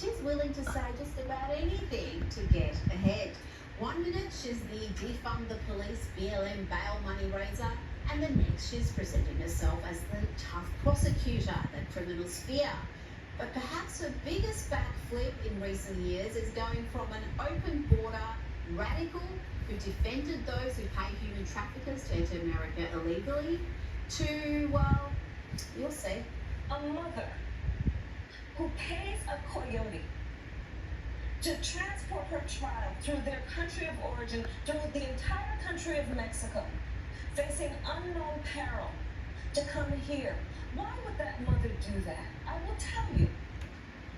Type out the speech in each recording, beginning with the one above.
she's willing to say just about anything to get ahead. 1 minute she's the defund the police BLM bail money raiser, and the next she's presenting herself as the tough prosecutor that criminals fear. But perhaps her biggest backflip in recent years is going from an open border radical who defended those who pay human traffickers to enter America illegally to, well, you'll see. A mother who pays a coyote to transport her child through their country of origin, through the entire country of Mexico, facing unknown peril, to come here. Why would that mother do that? I will tell you.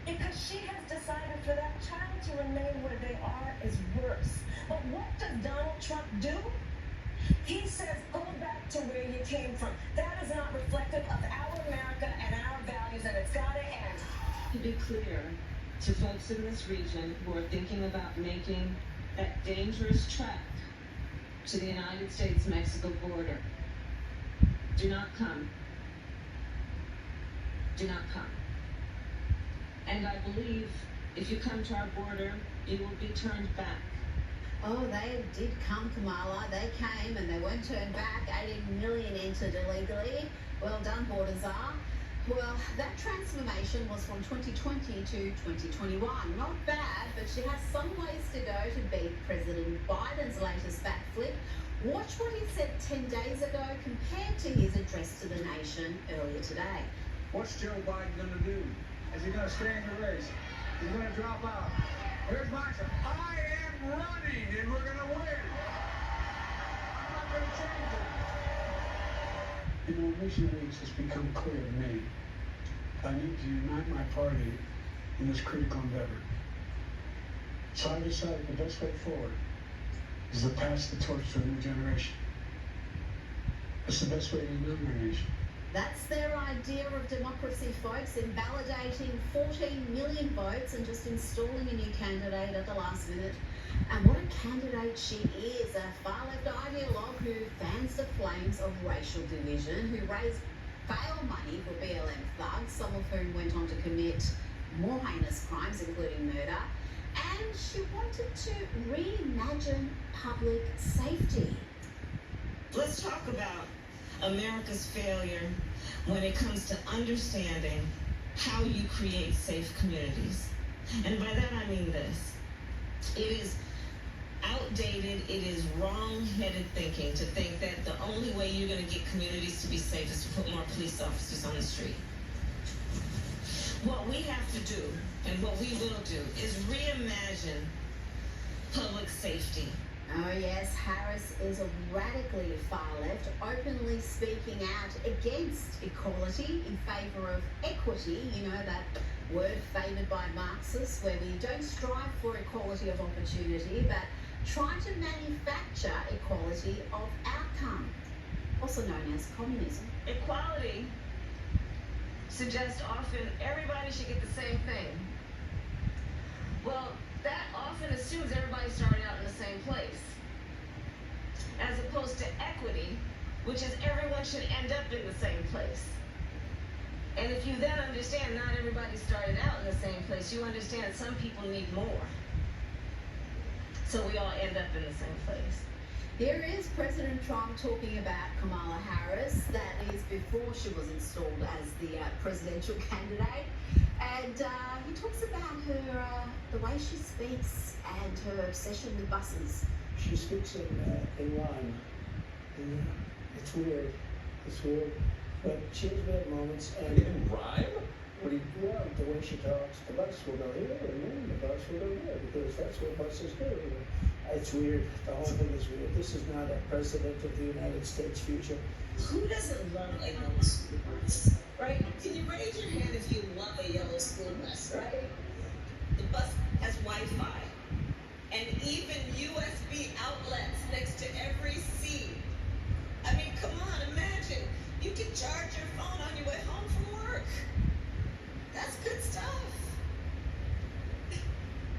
Because she has decided for that child to remain where they are is worse. But what does Donald Trump do? He says, go back to where you came from. That is not reflective of our America and our values, and it's got to end. To be clear to folks in this region who are thinking about making that dangerous trek to the United States-Mexico border, do not come. Do not come. And I believe if you come to our border, you will be turned back. Oh, they did come, Kamala. They came and they weren't turned back. 18 million entered illegally. Well done, Border Czar. Well, that transformation was from 2020 to 2021. Not bad, but she has some ways to go to beat President Biden's latest backflip. Watch what he said 10 days ago compared to his address to the nation earlier today. What's Joe Biden going to do? Is he going to stay in the race? He's going to drop out. Here's my answer. I am running, and we're going to win. I'm not going to change it. In recent weeks, it's become clear to me I need to unite my party in this critical endeavor. So I decided the best way forward is to pass the torch to a new generation. It's the best way to unite our nation. That's their idea of democracy, folks, invalidating 14 million votes and just installing a new candidate at the last minute. And what a candidate she is, a far-left ideologue who fans the flames of racial division, who raised bail money for BLM thugs, some of whom went on to commit more heinous crimes, including murder. And she wanted to reimagine public safety. Let's talk about America's failure when it comes to understanding how you create safe communities. And by that I mean this. It is outdated, it is wrong-headed thinking to think that the only way you're going to get communities to be safe is to put more police officers on the street. What we have to do, and what we will do, is reimagine public safety. Oh yes, Harris is a radically far left, openly speaking out against equality in favour of equity, you know, that word favoured by Marxists, where we don't strive for equality of opportunity, but try to manufacture equality of outcome, also known as communism. Equality suggests often everybody should get the same thing. Well, that often assumes everybody started out in the same place, as opposed to equity, which is everyone should end up in the same place. And if you then understand not everybody started out in the same place, you understand some people need more. So we all end up in the same place. Here is President Trump talking about Kamala Harris, that is before she was installed as the presidential candidate. And he talks about her, the way she speaks and her obsession with buses. She speaks in rhyme. And, it's weird. It's weird. But she has bad moments. And in rhyme? What do you... Yeah, the way she talks. The bus will go here, and then the bus will go there, because that's what buses do. It's weird. The whole thing is weird. This is not a president of the United States future. Who doesn't love a yellow school bus, right? Can you raise your hand if you love a yellow school bus, right? The bus has Wi-Fi and even USB outlets next to every seat. I mean, come on, imagine. You can charge your phone on your way home from work. That's good stuff.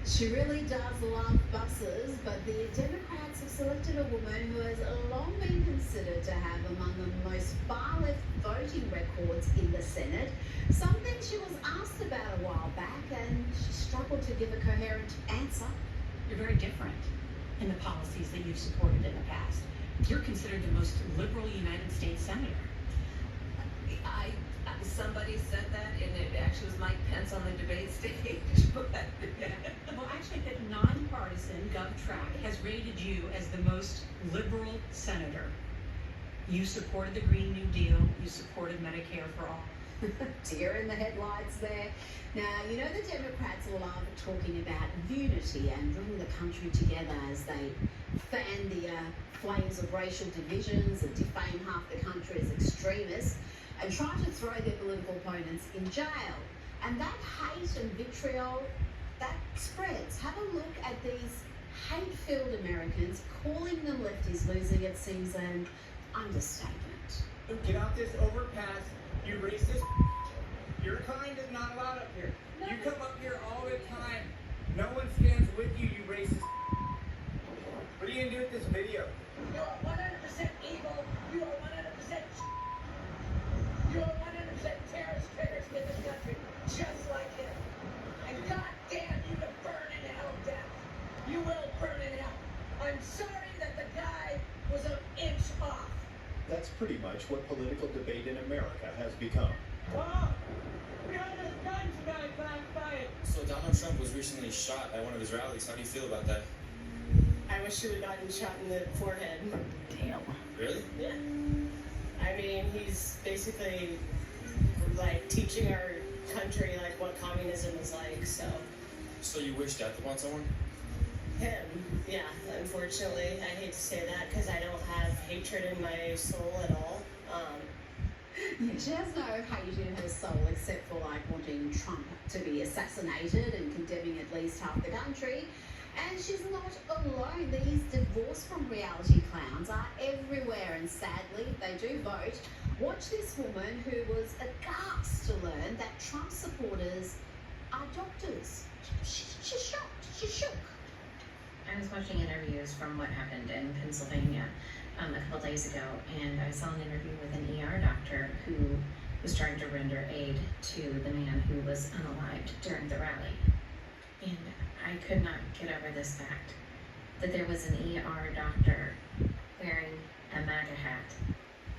She really does love buses, but the Democrats have selected a woman who has long been considered to have among the most far-left voting records in the Senate, something she was asked about a while back, and she struggled struggle to give a coherent answer. You're very different in the policies that you've supported in the past. You're considered the most liberal United States senator. Somebody said that, and it actually was Mike Pence on the debate stage. But Well, actually, the nonpartisan GovTrack has rated you as the most liberal senator. You supported the Green New Deal. You supported Medicare for all. Deer in the headlights there. Now, you know the Democrats love talking about unity and bringing the country together as they fan the flames of racial divisions and defame half the country as extremists and try to throw their political opponents in jail. And that hate and vitriol, that spreads. Have a look at these hate-filled Americans calling them lefties losing. It seems an understatement. Get out this overpass, you racist. Your kind is not allowed up here. You come up here all the time. No one stands with you, you racist. What are you gonna do with this video? You are 100% evil. You are 100%. You are 100% terrorist traitors to this country, just like him. And goddamn you to burn in hell, death. You will burn in hell. I'm sorry that the guy was an inch off. That's pretty much what political debate in America has become. Oh, we got this gun tonight, fight. So Donald Trump was recently shot at one of his rallies. How do you feel about that? I wish he would have gotten shot in the forehead. Damn. Really? Yeah. I mean, he's basically like teaching our country like what communism is like, so. So you wish death upon someone? Him, yeah, unfortunately. I hate to say that because I don't have hatred in my soul at all. Yeah, she has no hate in her soul except for like wanting Trump to be assassinated and condemning at least half the country. And she's not alone. These divorce from reality clowns are everywhere, and sadly, they do vote. Watch this woman who was aghast to learn that Trump supporters are doctors. She's shocked. She's shook. I was watching interviews from what happened in Pennsylvania a couple days ago, and I saw an interview with an ER doctor who was trying to render aid to the man who was unalived during the rally. And I could not get over this fact that there was an ER doctor wearing a MAGA hat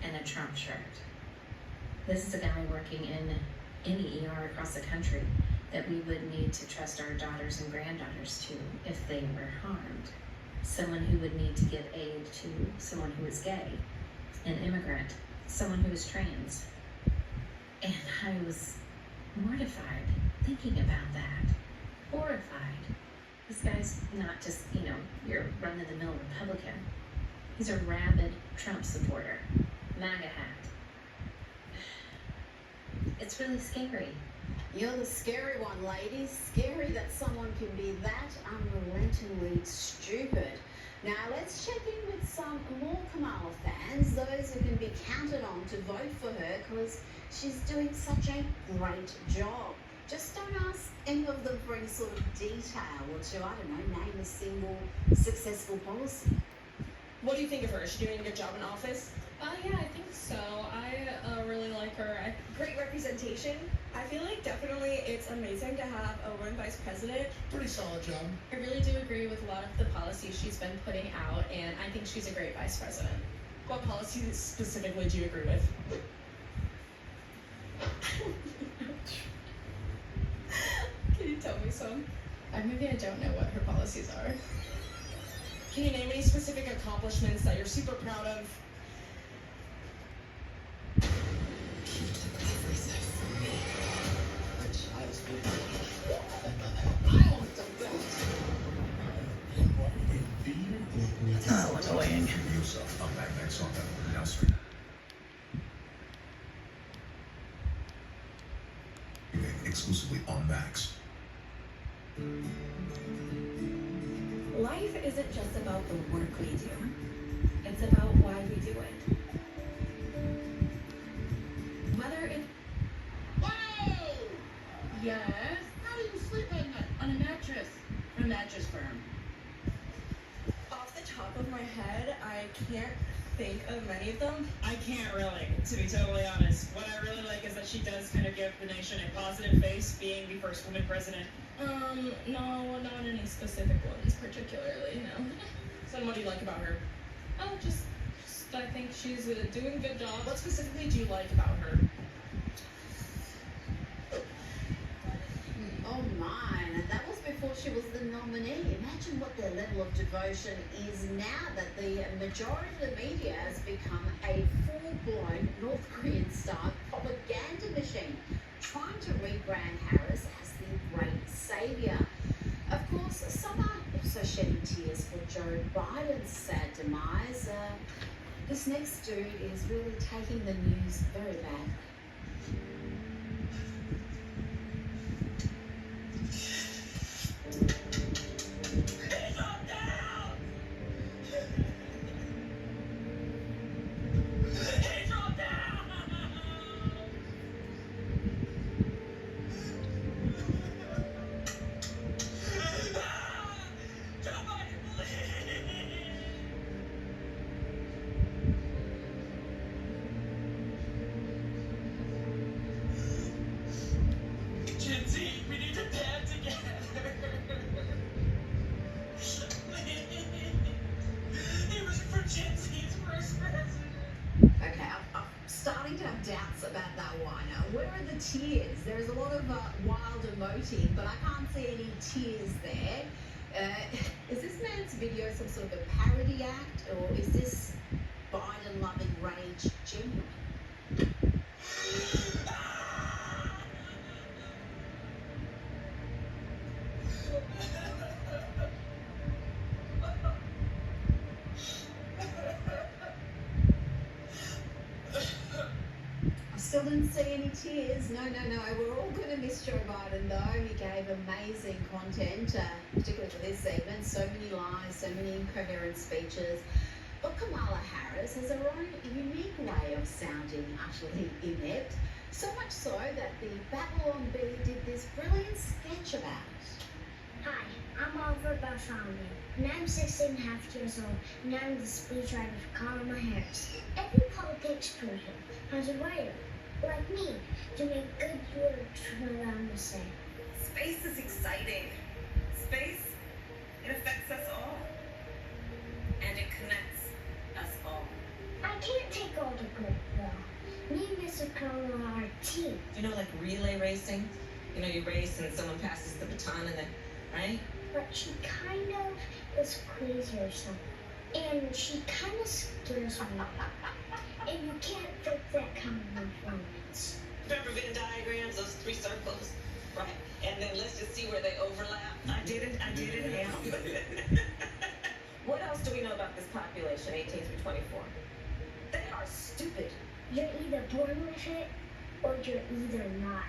and a Trump shirt. This is a guy working in any ER across the country that we would need to trust our daughters and granddaughters to if they were harmed. Someone who would need to give aid to someone who is gay, an immigrant, someone who is trans. And I was mortified thinking about that. Horrified. This guy's not just, your run-of-the-mill Republican. He's a rabid Trump supporter. MAGA hat. It's really scary. You're the scary one, ladies. Scary that someone can be that unrelentingly stupid. Now let's check in with some more Kamala fans, those who can be counted on to vote for her because she's doing such a great job. Just don't ask any of them for any sort of detail or to, I don't know, name a single successful policy. What do you think of her? Is she doing a good job in office? Yeah, I think so. I really like her. Great representation. I feel like definitely it's amazing to have a woman vice president. Pretty solid job. I really do agree with a lot of the policies she's been putting out, and I think she's a great vice president. What policies specifically do you agree with? Can you tell me some? Maybe I don't know what her policies are. Can you name any specific accomplishments that you're super proud of? Oh, annoying. Exclusively on Max. Life isn't just about the work we do. It's about why we do it. Whether it's... Hey! Yes? How do you sleep at night? On a mattress. A mattress firm. Off the top of my head, I can't think of many of them. I can't really, to be totally honest. What I really like is that she does kind of give the nation a positive face, being the first woman president No, not any specific ones particularly, no. So what do you like about her? Oh, just I think she's doing a good job. What specifically do you like about her? Oh my, and that was before she was the nominee. Imagine what their level of devotion is now that the majority of the media has become a full-blown North Korean-style propaganda machine, trying to rebrand Harris as the great saviour. Of course, some are also shedding tears for Joe Biden's sad demise. This next dude is really taking the news very badly. Doubts about that one. Where are the tears? There's a lot of wild emoting, but I can't see any tears there. Is this man's video some sort of a parody act, or is this Biden-loving rage genuine? Still didn't see any tears. No. We're all going to miss Joe Biden, though. He gave amazing content, particularly for this segment. So many lies, so many incoherent speeches. But Kamala Harris has her own unique way of sounding utterly inept. So much so that the Babylon Bee did this brilliant sketch about it. Hi, I'm Oliver Bartholomew, and I'm 16 and a half years old, and I'm the speechwriter for Kamala Harris. Every politics person has a writer, like me, to make good words for them to say. Space is exciting. Space, it affects us all. And it connects us all. I can't take all the credit, though. Me and Mr. Kamala are a team. You know, like relay racing? You know, you race and someone passes the baton and then, right? But she kind of is crazy or something. And she kind of scares me. And you can't fake that kind of performance. Remember Venn diagrams, those 3 circles? Right. And then let's just see where they overlap. I did it, yeah. What else do we know about this population, 18 through 24? They are stupid. You're either born with it, or you're either not.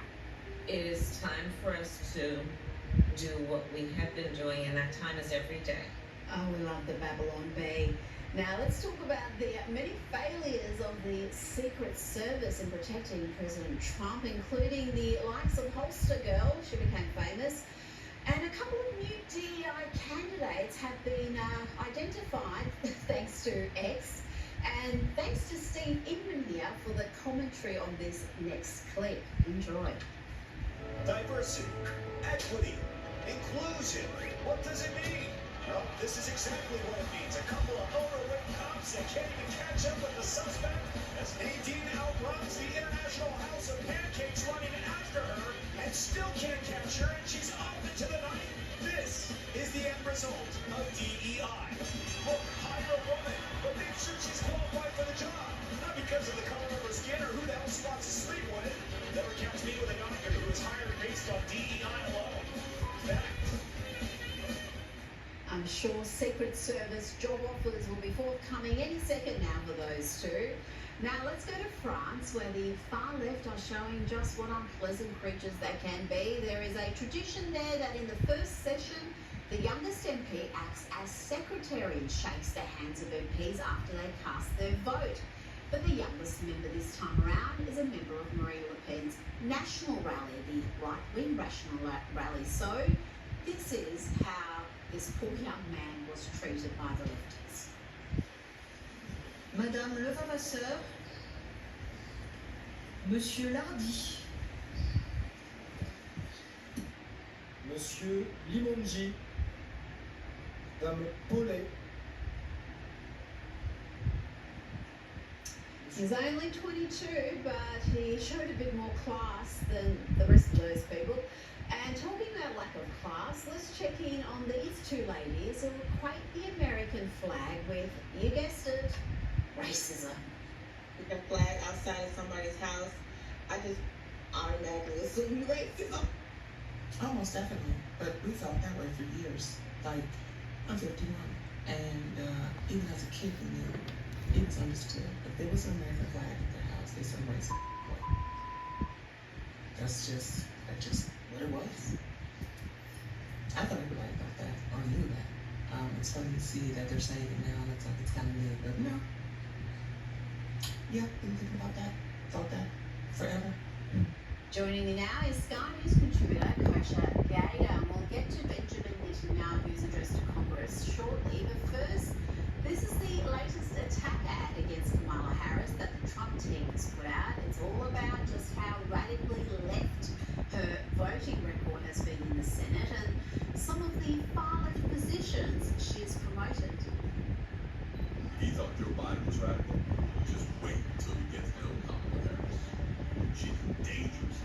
It is time for us to do what we have been doing, and that time is every day. Oh, we love the Babylon Bee. Now let's talk about the many failures of the Secret Service in protecting President Trump, including the likes of Holster Girl, she became famous, and a couple of new DEI candidates have been identified thanks to X, and thanks to Steve Inman here for the commentary on this next clip. Enjoy. Diversity, equity, inclusion. What does it mean? Well, this is exactly what it means. A couple of overweight cops that can't even catch up with the suspect as Nadine outruns the International House of Pancakes running after her and still can't catch her, and she's off into the night. This is the end result of DEI. Look, hire a woman, but make sure she's qualified for the job. Not because of the color of her skin or who the hell she wants to sleep with. Never catch me with a doctor who was hired based on DEI alone. Fact. I'm sure Secret Service job offers will be forthcoming any second now for those two. Now let's go to France, where the far left are showing just what unpleasant creatures they can be. There is a tradition there that in the first session, the youngest MP acts as secretary and shakes the hands of MPs after they cast their vote. But the youngest member this time around is a member of Marine Le Pen's national rally, the right-wing national rally. So this is how this poor young man was treated by the lefties. Madame Levavasseur, Monsieur Lardy. Monsieur Limonji va me pauler. He's only 22, but he showed a bit more class than the rest of those people. And talking about lack of class, let's check in on these two ladies who equate the American flag with, you guessed it, racism. With a flag outside of somebody's house, I just automatically assume racism. Almost definitely, but we felt that way for years. Like, I'm 51, and even as a kid, we knew it was understood. If there was an American flag at their house, they said racism. That's just what it was. I thought everybody thought that, or knew that. It's funny to see that they're saying it now, and it's like it's kind of new, but no. Yeah, been thinking about that, thought that forever. Joining me now is Sky News contributor Kosha Gaida, and we'll get to Benjamin Netanyahu's address to Congress shortly. But first, this is the latest attack ad against Kamala Harris that the Trump team has put out. It's all about just how radically left her voting record has been in the Senate and some of the far-left positions she's promoted. He thought Joe Biden was radical. Just wait until he gets to know Kamala Harris. She's dangerous.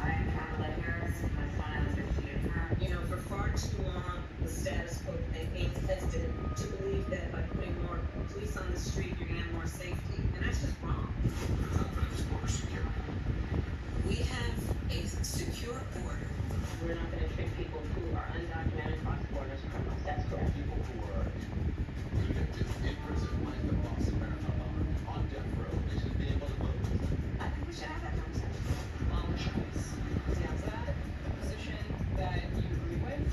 I am Kamala Harris. My final 50-year term. You know, for far too long, the status quo thinking has been to believe that by putting more police on the street, you're going to have more safety. And that's just wrong. Border security. We have a secure border. We're not going to treat people who are undocumented cross-border as criminals. That's correct. People who are convicted in prison, like the Boston Marathon bomber, on death row, they should be able to vote. I think we should have that conversation. Is that a position that you agree with?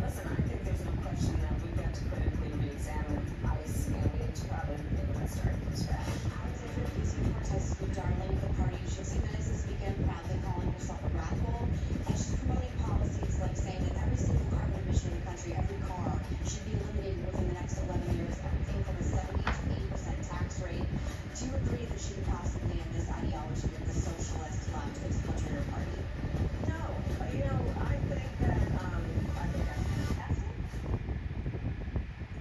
Listen, I think there's no question that we've got to critically re-examine ICE aliens rather than the West start from scratch. Alexandra Ocasio Cortez, the darling of the party, she was minutes this weekend proudly calling herself a radical, and she's promoting policies like saying that every single carbon emission in the country, every car, should be eliminated within the next 11 years, everything from a 70 to 80% tax rate. Do you agree that she could possibly end this ideology of the socialist left exculpatory party? No, you know, I think that's fantastic.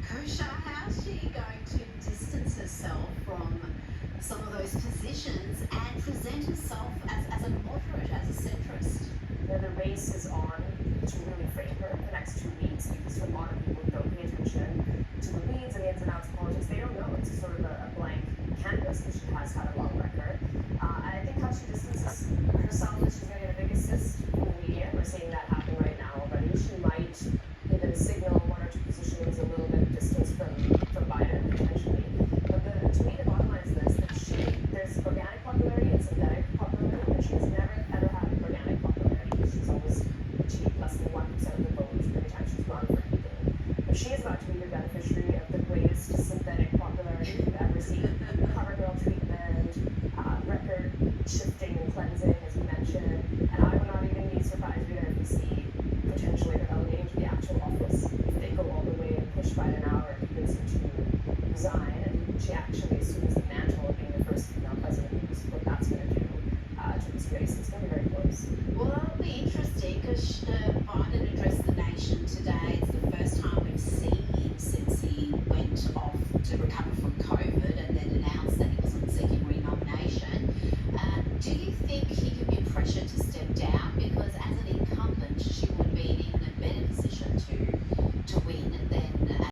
Kosha, how's she going to distance herself from some of those positions and present herself as a moderate, as a centrist? You know, the race is on to really frame her the next 2 weeks, because for a lot of people who don't pay attention to the weeds and the ins and outs of politics, they don't know. It's sort of a blank canvas, because she has had a long record. And I think how she distances herself is she's going to get a big assist from the media. We're seeing that happen right now already. She might even signal one or two positions a little bit of distance from Biden, potentially. But to me, the bottom line is this, that there's organic popularity and synthetic popularity, and she has never, ever had organic popularity. She's always achieved less than 1% of the vote every time she's run for anything. But she is about to be the beneficiary of the greatest synthetic popularity we've ever seen.